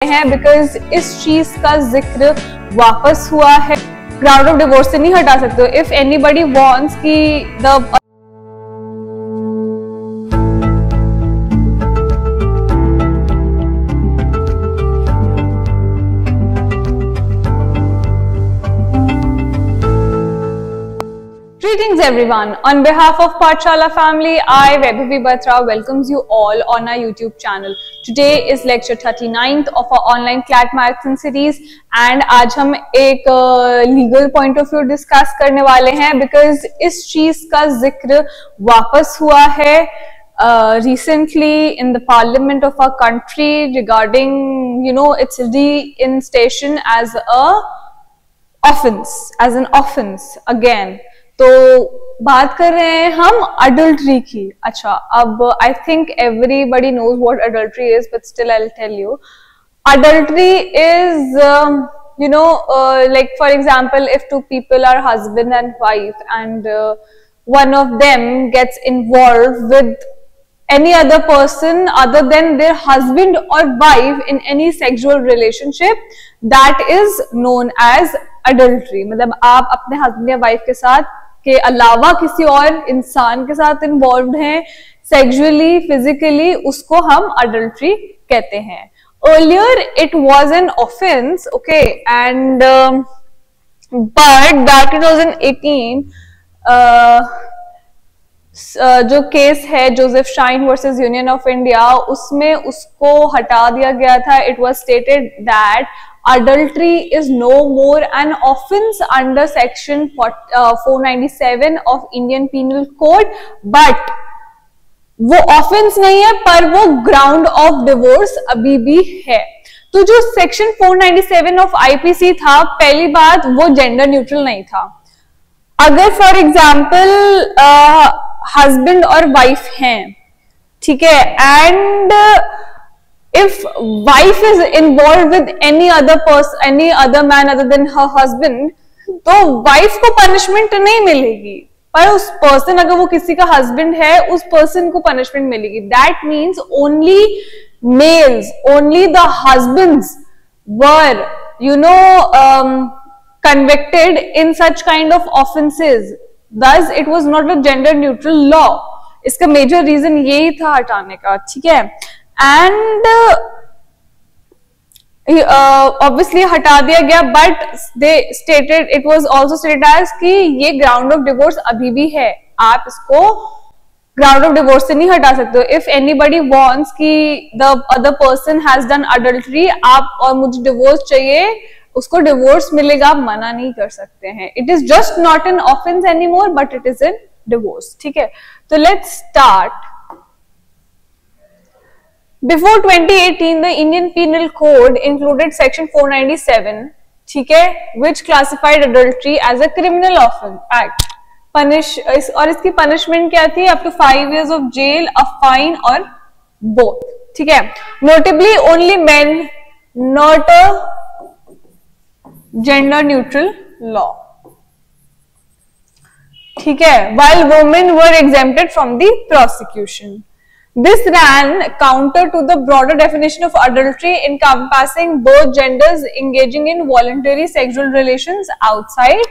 हैं बिकॉज इस चीज का जिक्र वापस हुआ है। ग्राउंड ऑफ डिवोर्स से नहीं हटा सकते हो। इफ एनीबडी वांट्स कि the Greetings everyone. On behalf of Pathshala family, I, Vaibhavi Batra, welcomes you all on our YouTube channel. Today is lecture 39th of our online CLAT marathon series and आज हम एक legal point of view discuss करने वाले हैं because इस चीज का जिक्र वापस हुआ है recently in the parliament of our country regarding, you know, its reinstation as an offense again. तो बात कर रहे हैं हम अडल्ट्री की। अच्छा, अब I think everybody knows what adultery is, but still I will tell you. Adultery is like for example, if two people are husband and wife and one of them gets involved with any other person other than their husband or wife in any sexual relationship, that is known as adultery. मतलब आप अपने husband या wife के साथ के अलावा किसी और इंसान के साथ इन्वॉल्व हैं सेक्सुअली, फिजिकली, उसको हम अडल्ट्री कहते हैं। Earlier it was an offense, okay, and but back in 2018 जो केस है Joseph shine versus union of India, उसमें उसको हटा दिया गया था। It was stated that adultery is no more an offense under section 497 of Indian Penal Code, but वो offense नहीं है पर वो ground of divorce अभी भी है। तो जो section 497 of IPC था, पहली बात वो gender neutral नहीं था। अगर for example husband और wife हैं, ठीक है, and if wife is involved with any other person, any other man other than her husband, तो wife को punishment नहीं मिलेगी, पर उस person, अगर वो किसी का husband है, उस person को punishment मिलेगी। That means only males, only the husbands were, you know, convicted in such kind of offenses. Thus, it was not a gender neutral law. इसका major reason यही था हटाने का, ठीक है। And obviously हटा दिया गया, but they stated, it was also stated as कि ये ground of divorce अभी भी है, आप इसको ground of divorce से नहीं हटा सकते हो। If anybody wants कि the other person has done adultery, आप और मुझे divorce चाहिए, उसको divorce मिलेगा, आप मना नहीं कर सकते हैं। It is just not an offense anymore, but it is a divorce, ठीक है। तो let's start. Before 2018, the Indian Penal Code included Section 497, ठीक है, which classified adultery as a criminal offense act. और इसकी punishment क्या थी? Up to 5 years of jail, a fine or both, ठीक है। Notably, only men, not a gender neutral law, ठीक है, while women were exempted from the prosecution. This ran counter to the broader definition of adultery encompassing both genders engaging in voluntary sexual relations outside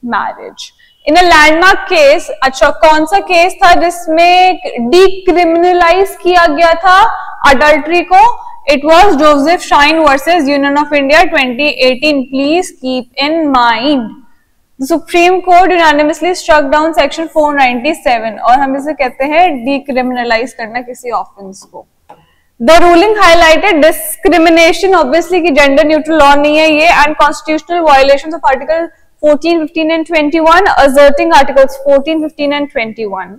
marriage. In a landmark case, अच्छा कौन सा case था जिसमें decriminalize किया गया था adultery को? It was Joseph Shine versus Union of India 2018. Please keep in mind. The Supreme Court unanimously struck down Section 497 और हम इसे कहते हैं decriminalize करना किसी offense को। The ruling highlighted discrimination, obviously कि gender neutral law नहीं है ये, and constitutional violations of Article 14, 15 and 21, asserting Articles 14, 15 and 21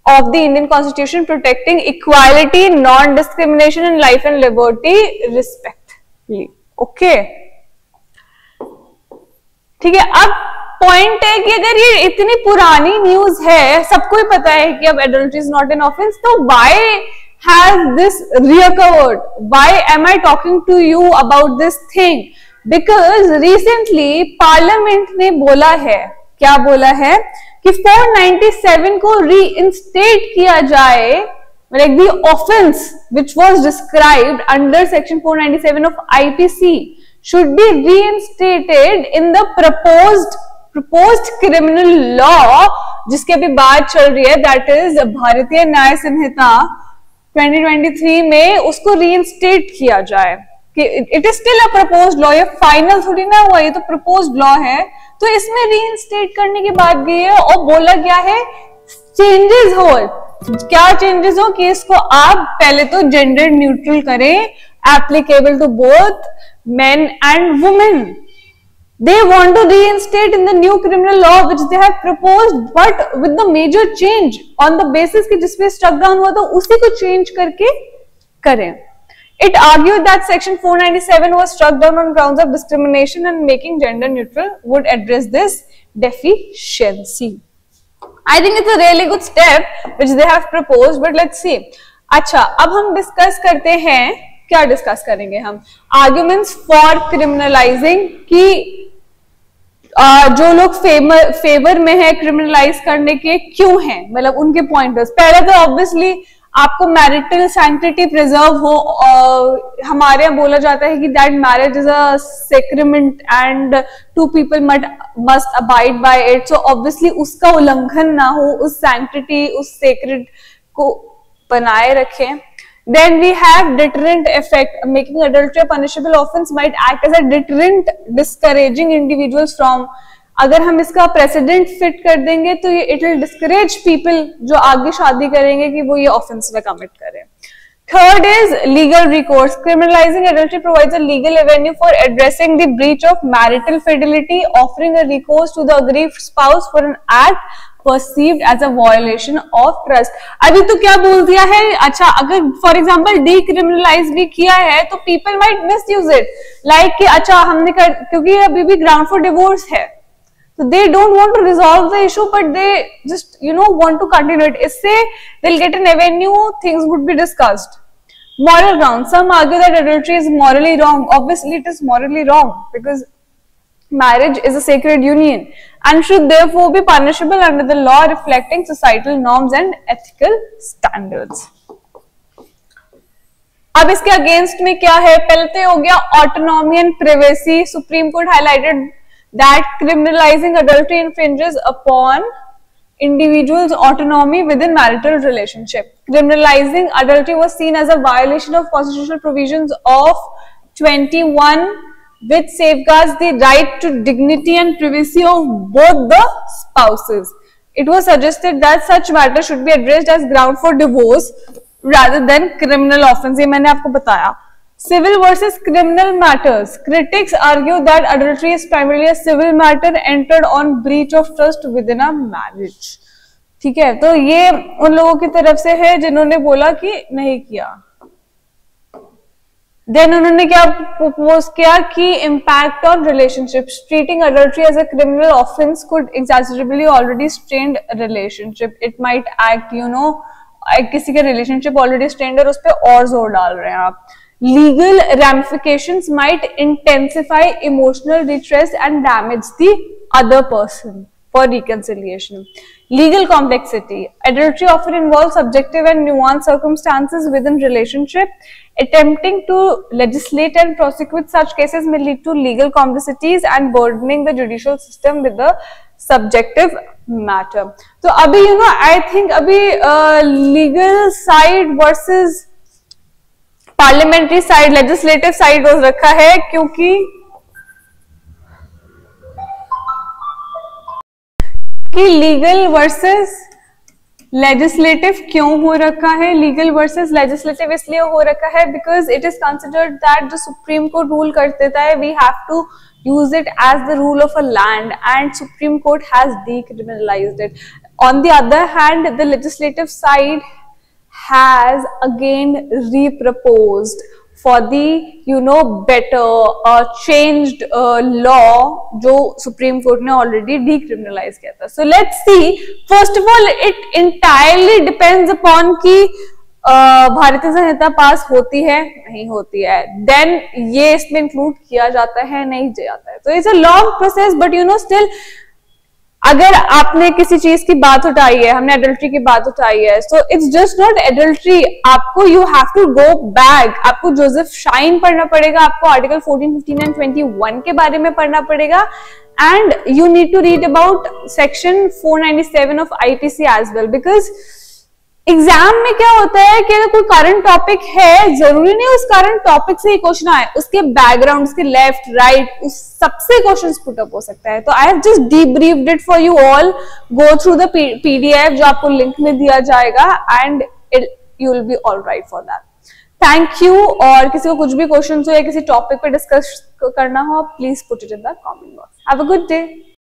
of the Indian Constitution protecting equality, non-discrimination in life and liberty respectively. Okay, ठीक है। अब point है कि अगर ये इतनी पुरानी न्यूज है, सबको ही पता है कि अब adultery is not an offence, तो why has this recovered? Why am I talking to you about this thing? Because recently parliament ने बोला है, क्या बोला है कि 497 को रीइंस्टेट किया जाए like the offense which was described under section 497 of IPC should be reinstated in the proposed criminal law, जिसकी अभी बात चल रही है, that is भारतीय न्याय संहिता 2023 में उसको रीइंस्टेट किया जाए कि it is still a proposed law, ये फाइनल थोड़ी ना हुआ, ये तो प्रपोज्ड लॉ है, तो इसमें रीइंस्टेट करने की बात गई है और बोला गया है चेंजेस हो, क्या चेंजेस हो कि इसको आप पहले तो जेंडर न्यूट्रल करें, applicable to both men and women. They want to reinstate in the new criminal law which they have proposed, but with the major change on the basis कि जिसपे struck down हुआ तो उसी को change करके करें. It argued that section 497 was struck down on grounds of discrimination and making gender neutral would address this deficiency. I think it's a really good step which they have proposed, but let's see. अच्छा, अब हम discuss करते हैं, क्या discuss करेंगे हम, arguments for क्रिमिनलाइजिंग कि जो लोग फेवर में है क्रिमिनलाइज करने के क्यों हैं, मतलब उनके पॉइंटर्स. पहले तो ऑब्वियसली आपको मैरिटल सैंक्टिटी प्रिजर्व हो, हमारे यहाँ बोला जाता है कि that marriage is a sacrament and two people must abide by it, so obviously उसका उल्लंघन ना हो, उस सैंक्टिटी उस सेक्रेड को बनाए रखें. Then we have deterrent effect. Making adultery a punishable offense might act as a deterrent, discouraging individuals from. अगर हम इसका प्रेसिडेंट फिट कर देंगे तो ये इट विल डिस्करेज पीपल जो आगे शादी करेंगे कि वो ये ऑफेंस में कमिट करें. Third is legal recourse. Criminalizing adultery provides a legal avenue for addressing the breach of marital fidelity, offering a recourse to the aggrieved spouse for an act perceived as a violation of trust. अभी तो क्या बोल दिया है, अच्छा अगर for example decriminalise भी किया है तो people might misuse it, like कि अच्छा हमने क्योंकि अभी भी ग्राउंड फॉर डिवोर्स है, तो they don't want to resolve the issue but they just want to continue it. इससे they will get an avenue, things would be discussed. Moral grounds. Some argue that adultery is morally wrong. Obviously, it is morally wrong because marriage is a sacred union and should therefore be punishable under the law, reflecting societal norms and ethical standards. अब इसके against में क्या है, पहले तो हो गया autonomy and privacy. Supreme Court highlighted that criminalising adultery infringes upon individuals' autonomy within marital relationship. Criminalizing adultery was seen as a violation of constitutional provisions of 21 which safeguards the right to dignity and privacy of both the spouses. It was suggested that such matters should be addressed as ground for divorce rather than criminal offense. ये मैंने आपको बताया. Civil versus criminal matters. Critics argue that adultery is primarily a civil matter entered on breach of trust within a marriage. ठीक है, तो ये उन लोगों की तरफ से है जिन्होंने बोला कि नहीं किया. देन उन्होंने क्या प्रपोज किया कि impact on relationships. Treating adultery as a criminal offense could exacerbate already strained relationship. It might act, किसी का relationship already strained है उस पर और जोर डाल रहे हैं आप. Legal ramifications might intensify emotional distress and damage the other person for reconciliation. Legal complexity. Adultery often involves subjective and nuanced circumstances within relationship. Attempting to legislate and prosecute such cases may lead to legal complexities and burdening the judicial system with the subjective matter. So abhi I think abhi legal side versus parliamentary side, legislative side रोज रखा है क्योंकि legal versus legislative क्यों हो रखा है. Legal versus legislative इसलिए हो रखा है because it is considered that जो सुप्रीम कोर्ट रूल कर देता है we have to use it as the rule of a land and Supreme Court has decriminalized it. On the other hand, the legislative side has again reproposed for the better changed law जो Supreme Court ने already decriminalized किया था. So let's see. First of all, it entirely depends upon कि भारतीय संहिता पास होती है नहीं होती है, देन ये इसमें इंक्लूड किया जाता है नहीं जाता है. तो it's a long process but still अगर आपने किसी चीज की बात उठाई है, हमने एडल्ट्री की बात उठाई है, so it's just not adultery, आपको you have to go back, आपको जोसेफ शाइन पढ़ना पड़ेगा, आपको आर्टिकल 14, 15 एंड 21 के बारे में पढ़ना पड़ेगा, and you need to read about section 497 of IPC as well, because exam में क्या होता है कि अगर कोई करंट टॉपिक है, जरूरी नहीं उस करंट टॉपिक से ही क्वेश्चन आए, उसके बैकग्राउंड, उसके लेफ्ट राइट, उस सबसे क्वेश्चंस पुट अप हो सकता है। तो I have just debriefed it for you all, go through the PDF जो आपको लिंक में दिया जाएगा, and you will be all right for that. Thank you. और किसी को कुछ भी क्वेश्चन हो या किसी टॉपिक पे डिस्कस करना हो, please put it in the comment box. Have a good day.